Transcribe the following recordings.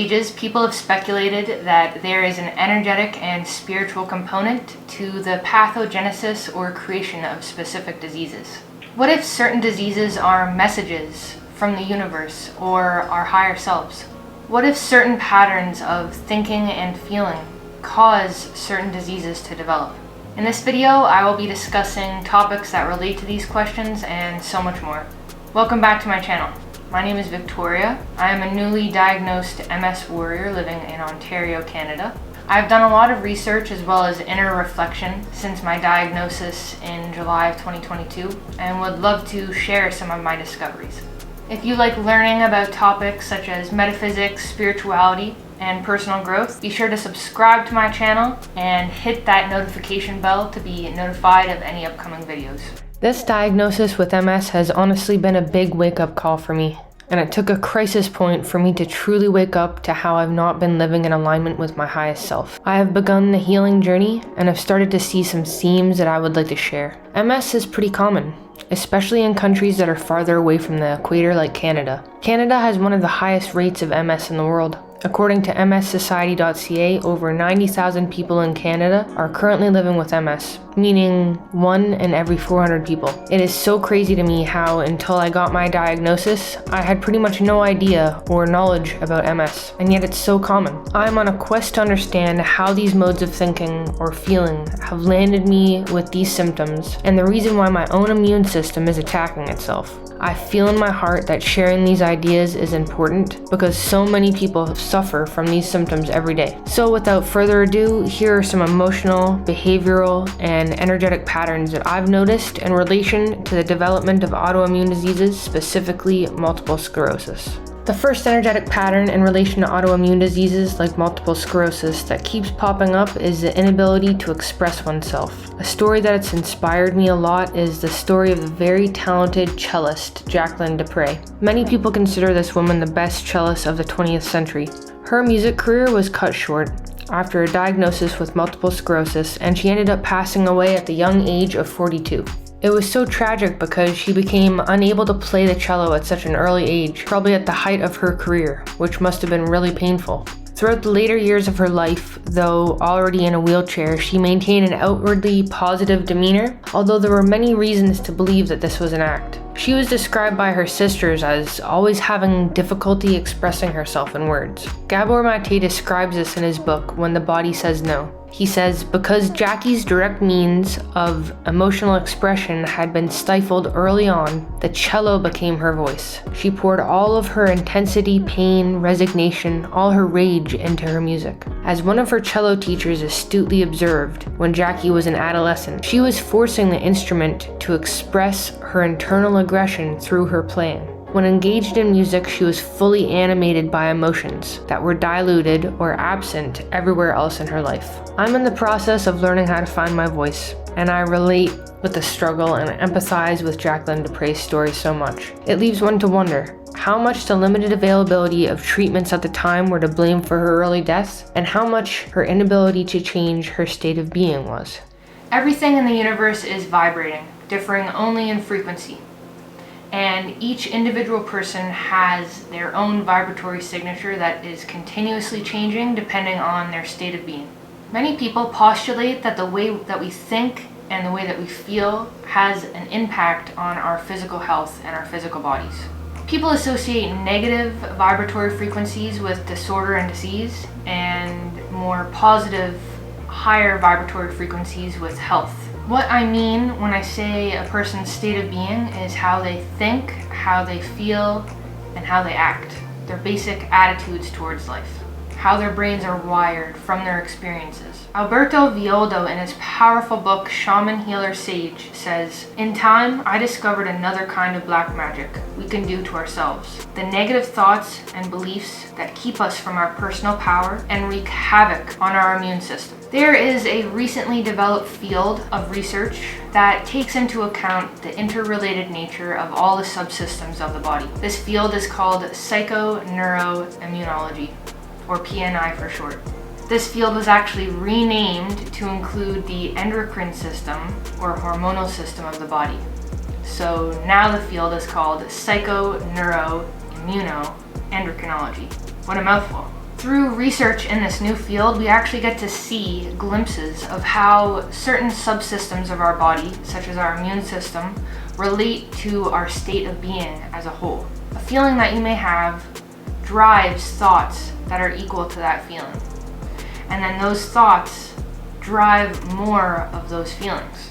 ages, people have speculated that there is an energetic and spiritual component to the pathogenesis or creation of specific diseases. What if certain diseases are messages from the universe or our higher selves? What if certain patterns of thinking and feeling cause certain diseases to develop? In this video, I will be discussing topics that relate to these questions and so much more. Welcome back to my channel. My name is Victoria. I am a newly diagnosed MS warrior living in Ontario, Canada. I've done a lot of research as well as inner reflection since my diagnosis in July of 2022 and would love to share some of my discoveries. If you like learning about topics such as metaphysics, spirituality, and personal growth, be sure to subscribe to my channel and hit that notification bell to be notified of any upcoming videos. This diagnosis with MS has honestly been a big wake-up call for me, and it took a crisis point for me to truly wake up to how I've not been living in alignment with my highest self. I have begun the healing journey and have started to see some themes that I would like to share. MS is pretty common, especially in countries that are farther away from the equator like Canada. Canada has one of the highest rates of MS in the world. According to mssociety.ca, over 90,000 people in Canada are currently living with MS, meaning 1 in every 400 people. It is so crazy to me how, until I got my diagnosis, I had pretty much no idea or knowledge about MS, and yet it's so common. I'm on a quest to understand how these modes of thinking or feeling have landed me with these symptoms, and the reason why my own immune system is attacking itself. I feel in my heart that sharing these ideas is important because so many people suffer from these symptoms every day. So without further ado, here are some emotional, behavioral, and energetic patterns that I've noticed in relation to the development of autoimmune diseases, specifically multiple sclerosis. The first energetic pattern in relation to autoimmune diseases like multiple sclerosis that keeps popping up is the inability to express oneself. A story that's inspired me a lot is the story of the very talented cellist Jacqueline Dupre. Many people consider this woman the best cellist of the 20th century. Her music career was cut short after a diagnosis with multiple sclerosis, and she ended up passing away at the young age of 42. It was so tragic because she became unable to play the cello at such an early age, probably at the height of her career, which must have been really painful. Throughout the later years of her life, though already in a wheelchair, she maintained an outwardly positive demeanor, although there were many reasons to believe that this was an act. She was described by her sisters as always having difficulty expressing herself in words. Gabor Mate describes this in his book, When the Body Says No. He says, because Jackie's direct means of emotional expression had been stifled early on, the cello became her voice. She poured all of her intensity, pain, resignation, all her rage into her music. As one of her cello teachers astutely observed when Jackie was an adolescent, she was forcing the instrument to express her internal aggression through her playing. When engaged in music, she was fully animated by emotions that were diluted or absent everywhere else in her life. I'm in the process of learning how to find my voice, and I relate with the struggle and empathize with Jacqueline Dupre's story so much. It leaves one to wonder how much the limited availability of treatments at the time were to blame for her early death, and how much her inability to change her state of being was. Everything in the universe is vibrating, differing only in frequency. And each individual person has their own vibratory signature that is continuously changing depending on their state of being. Many people postulate that the way that we think and the way that we feel has an impact on our physical health and our physical bodies. People associate negative vibratory frequencies with disorder and disease, and more positive, higher vibratory frequencies with health. What I mean when I say a person's state of being is how they think, how they feel, and how they act. Their basic attitudes towards life. How their brains are wired from their experiences. Alberto Villoldo, in his powerful book Shaman Healer Sage, says, in time, I discovered another kind of black magic we can do to ourselves. The negative thoughts and beliefs that keep us from our personal power and wreak havoc on our immune system. There is a recently developed field of research that takes into account the interrelated nature of all the subsystems of the body. This field is called psychoneuroimmunology, or PNI for short. This field was actually renamed to include the endocrine system, or hormonal system of the body. So now the field is called psychoneuroimmunoendocrinology. What a mouthful. Through research in this new field, we actually get to see glimpses of how certain subsystems of our body, such as our immune system, relate to our state of being as a whole. A feeling that you may have drives thoughts that are equal to that feeling. And then those thoughts drive more of those feelings.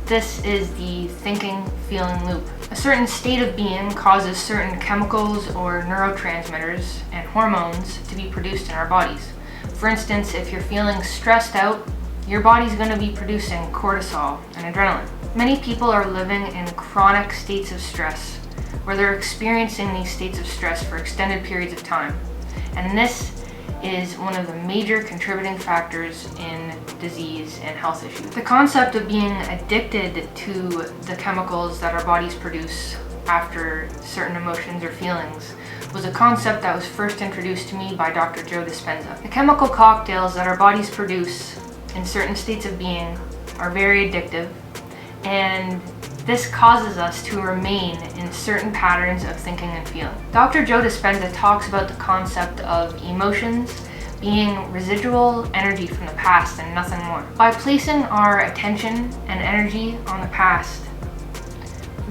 This is the thinking-feeling loop. A certain state of being causes certain chemicals or neurotransmitters and hormones to be produced in our bodies. For instance, if you're feeling stressed out, your body's going to be producing cortisol and adrenaline. Many people are living in chronic states of stress, where they're experiencing these states of stress for extended periods of time. And this is one of the major contributing factors in disease and health issues. The concept of being addicted to the chemicals that our bodies produce after certain emotions or feelings was a concept that was first introduced to me by Dr. Joe Dispenza. The chemical cocktails that our bodies produce in certain states of being are very addictive, and this causes us to remain in certain patterns of thinking and feeling. Dr. Joe Dispenza talks about the concept of emotions being residual energy from the past and nothing more. By placing our attention and energy on the past,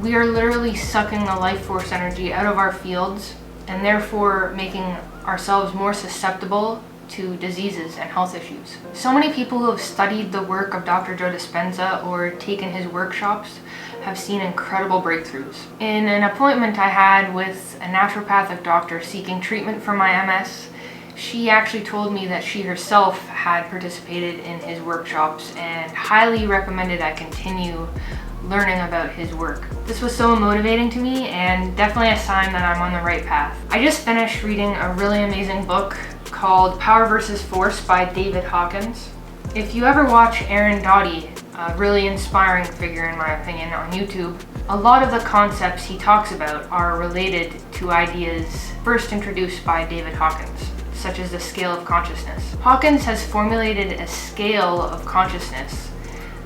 we are literally sucking the life force energy out of our fields and therefore making ourselves more susceptible to diseases and health issues. So many people who have studied the work of Dr. Joe Dispenza or taken his workshops have seen incredible breakthroughs. In an appointment I had with a naturopathic doctor seeking treatment for my MS, she actually told me that she herself had participated in his workshops and highly recommended I continue learning about his work. This was so motivating to me and definitely a sign that I'm on the right path. I just finished reading a really amazing book called Power versus Force by David Hawkins. If you ever watch Aaron Doughty, a really inspiring figure in my opinion on YouTube, a lot of the concepts he talks about are related to ideas first introduced by David Hawkins, such as the scale of consciousness. Hawkins has formulated a scale of consciousness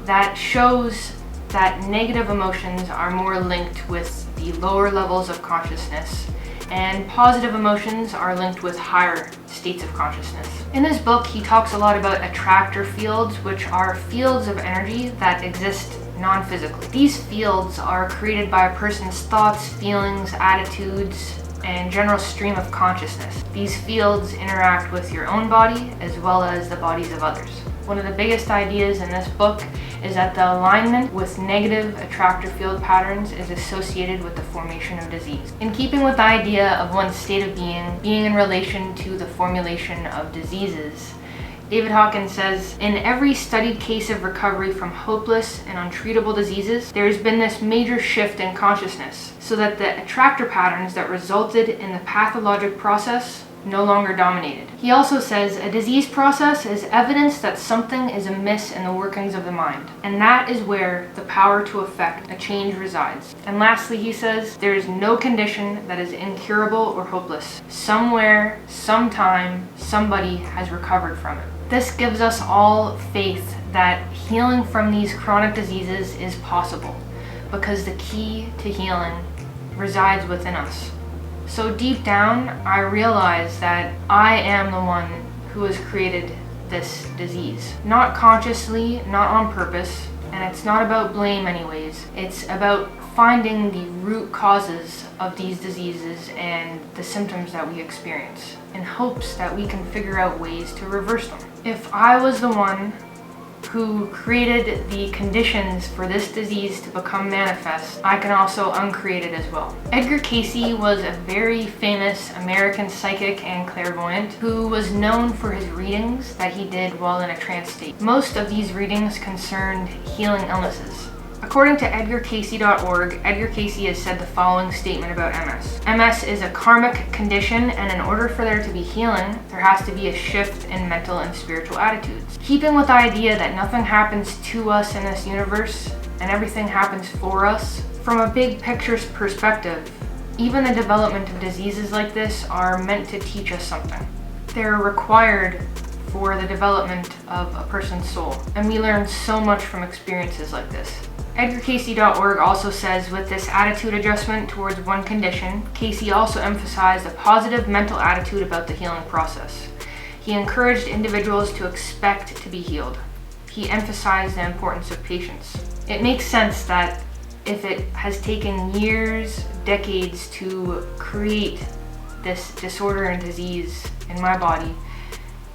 that shows that negative emotions are more linked with the lower levels of consciousness, and positive emotions are linked with higher states of consciousness. In this book, he talks a lot about attractor fields, which are fields of energy that exist non-physically. These fields are created by a person's thoughts, feelings, attitudes, and general stream of consciousness. These fields interact with your own body as well as the bodies of others. One of the biggest ideas in this book is that the alignment with negative attractor field patterns is associated with the formation of disease. In keeping with the idea of one's state of being in relation to the formulation of diseases, David Hawkins says, in every studied case of recovery from hopeless and untreatable diseases, there has been this major shift in consciousness, so that the attractor patterns that resulted in the pathologic process no longer dominated. He also says a disease process is evidence that something is amiss in the workings of the mind, and that is where the power to effect a change resides. And lastly, he says, there is no condition that is incurable or hopeless. Somewhere, sometime, somebody has recovered from it. This gives us all faith that healing from these chronic diseases is possible, because the key to healing resides within us. So deep down, I realize that I am the one who has created this disease. Not consciously, not on purpose, and it's not about blame anyways. It's about finding the root causes of these diseases and the symptoms that we experience, in hopes that we can figure out ways to reverse them. If I was the one who created the conditions for this disease to become manifest, I can also uncreate it as well. Edgar Cayce was a very famous American psychic and clairvoyant who was known for his readings that he did while in a trance state. Most of these readings concerned healing illnesses. According to EdgarCayce.org, Edgar Cayce has said the following statement about MS. MS is a karmic condition, and in order for there to be healing, there has to be a shift in mental and spiritual attitudes. Keeping with the idea that nothing happens to us in this universe, and everything happens for us, from a big picture perspective, even the development of diseases like this are meant to teach us something. They're required for the development of a person's soul, and we learn so much from experiences like this. EdgarCayce.org also says, with this attitude adjustment towards one condition, Cayce also emphasized a positive mental attitude about the healing process. He encouraged individuals to expect to be healed. He emphasized the importance of patience. It makes sense that if it has taken years, decades to create this disorder and disease in my body,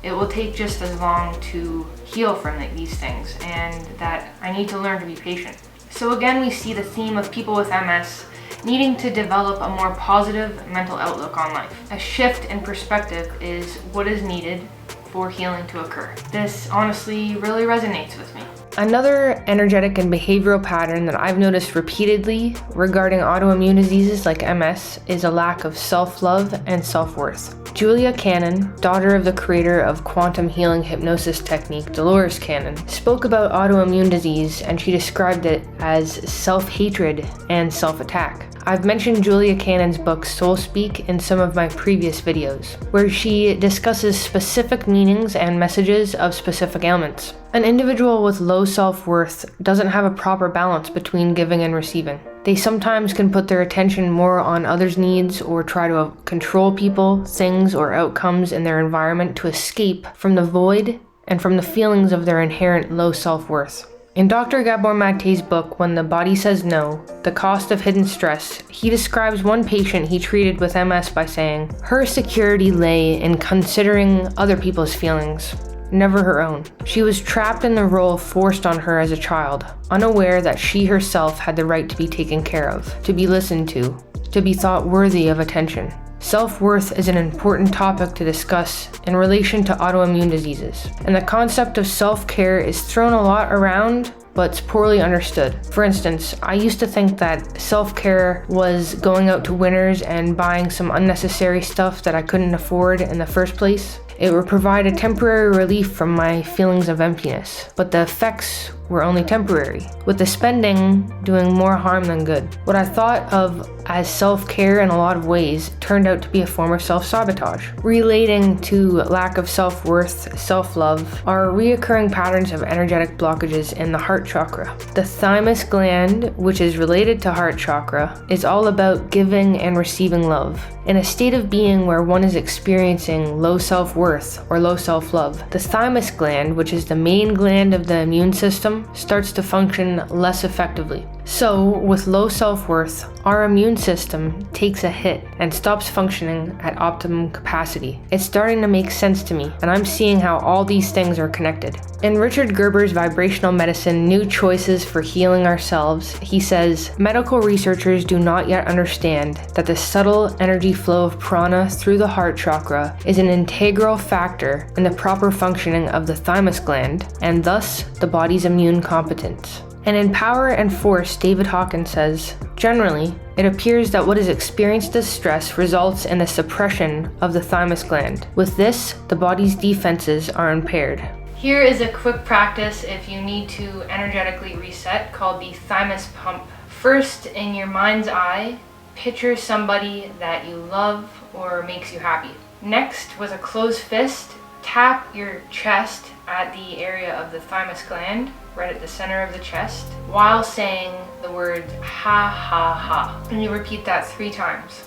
it will take just as long to heal from these things, and that I need to learn to be patient. So again, we see the theme of people with MS needing to develop a more positive mental outlook on life. A shift in perspective is what is needed for healing to occur. This honestly really resonates with me. Another energetic and behavioral pattern that I've noticed repeatedly regarding autoimmune diseases like MS is a lack of self-love and self-worth. Julia Cannon, daughter of the creator of quantum healing hypnosis technique, Dolores Cannon, spoke about autoimmune disease, and she described it as self-hatred and self-attack. I've mentioned Julia Cannon's book Soul Speak in some of my previous videos, where she discusses specific meanings and messages of specific ailments. An individual with low self-worth doesn't have a proper balance between giving and receiving. They sometimes can put their attention more on others' needs or try to control people, things, or outcomes in their environment to escape from the void and from the feelings of their inherent low self-worth. In Dr. Gabor Mate's book, When the Body Says No, The Cost of Hidden Stress, he describes one patient he treated with MS by saying, her security lay in considering other people's feelings, never her own. She was trapped in the role forced on her as a child, unaware that she herself had the right to be taken care of, to be listened to be thought worthy of attention. Self-worth is an important topic to discuss in relation to autoimmune diseases, and the concept of self-care is thrown a lot around, but it's poorly understood. For instance, I used to think that self-care was going out to Winners and buying some unnecessary stuff that I couldn't afford in the first place. It would provide a temporary relief from my feelings of emptiness, but the effects were only temporary, with the spending doing more harm than good. What I thought of as self-care in a lot of ways turned out to be a form of self-sabotage. Relating to lack of self-worth, self-love, are reoccurring patterns of energetic blockages in the heart chakra. The thymus gland, which is related to heart chakra, is all about giving and receiving love. In a state of being where one is experiencing low self-worth or low self-love, the thymus gland, which is the main gland of the immune system, starts to function less effectively. So, with low self-worth, our immune system takes a hit and stops functioning at optimum capacity. It's starting to make sense to me, and I'm seeing how all these things are connected. In Richard Gerber's vibrational medicine, New Choices for Healing Ourselves, he says, medical researchers do not yet understand that the subtle energy flow of prana through the heart chakra is an integral factor in the proper functioning of the thymus gland, and thus the body's immune competence. And in Power and Force, David Hawkins says, generally, it appears that what is experienced as stress results in the suppression of the thymus gland. With this, the body's defenses are impaired. Here is a quick practice if you need to energetically reset, called the thymus pump. First, in your mind's eye, picture somebody that you love or makes you happy. Next, with a closed fist, tap your chest at the area of the thymus gland, right at the center of the chest, while saying the word ha ha ha. And you repeat that 3 times.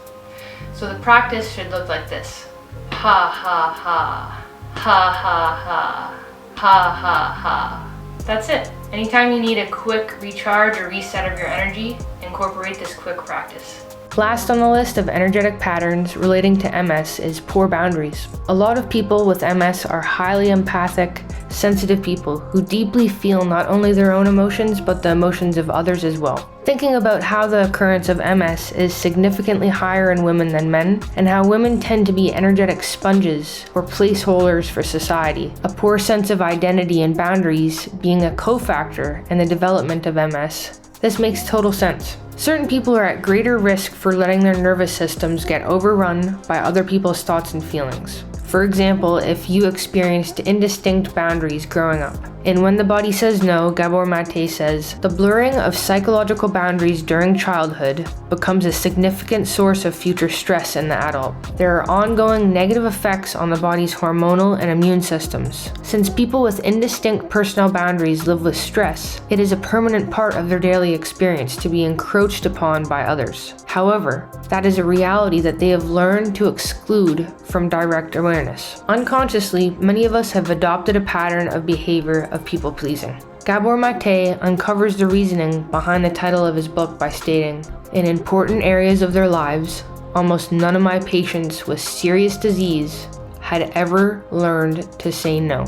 So the practice should look like this. Ha ha ha, ha ha ha, ha ha ha. That's it. Anytime you need a quick recharge or reset of your energy, incorporate this quick practice. Last on the list of energetic patterns relating to MS is poor boundaries. A lot of people with MS are highly empathic, sensitive people who deeply feel not only their own emotions, but the emotions of others as well. Thinking about how the occurrence of MS is significantly higher in women than men, and how women tend to be energetic sponges or placeholders for society, a poor sense of identity and boundaries being a cofactor in the development of MS, this makes total sense. Certain people are at greater risk for letting their nervous systems get overrun by other people's thoughts and feelings. For example, if you experienced indistinct boundaries growing up, In When the Body Says No, Gabor Mate says, "The blurring of psychological boundaries during childhood becomes a significant source of future stress in the adult. There are ongoing negative effects on the body's hormonal and immune systems. Since people with indistinct personal boundaries live with stress, it is a permanent part of their daily experience to be encroached upon by others. However, that is a reality that they have learned to exclude from direct awareness. Unconsciously, many of us have adopted a pattern of behavior of people-pleasing." Gabor Mate uncovers the reasoning behind the title of his book by stating, "In important areas of their lives, almost none of my patients with serious disease had ever learned to say no.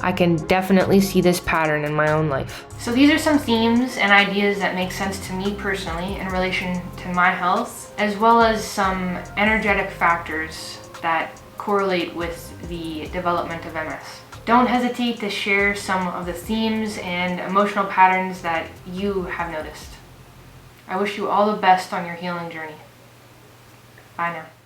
I can definitely see this pattern in my own life." So these are some themes and ideas that make sense to me personally in relation to my health, as well as some energetic factors that correlate with the development of MS. Don't hesitate to share some of the themes and emotional patterns that you have noticed. I wish you all the best on your healing journey. Bye now.